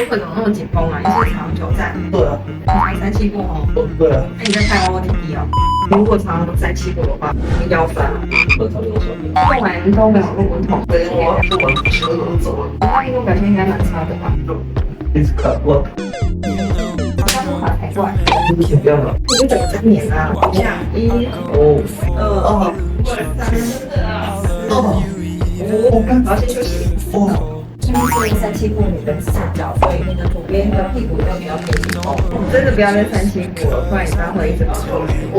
说会怎么那么紧绷啊？你是长久站？对啊，你才3期过哦。对啊，那你在拍 OOTD 哦？如果常常3期过的话，你腰酸了。很常有手。做完都没有录文痛，对，我做完不行了，走了，那运动表现应该蛮差的吧？就一直看我，好像不卡才怪。不行，不要了。你就整个在碾啊，好像1、哦2、3、4、5，然后先休息。哦。因为是3期过你的视角，所以你的左边的屁股要比较偏紧绷。真的不要再3期过了，不然你待会一直往后。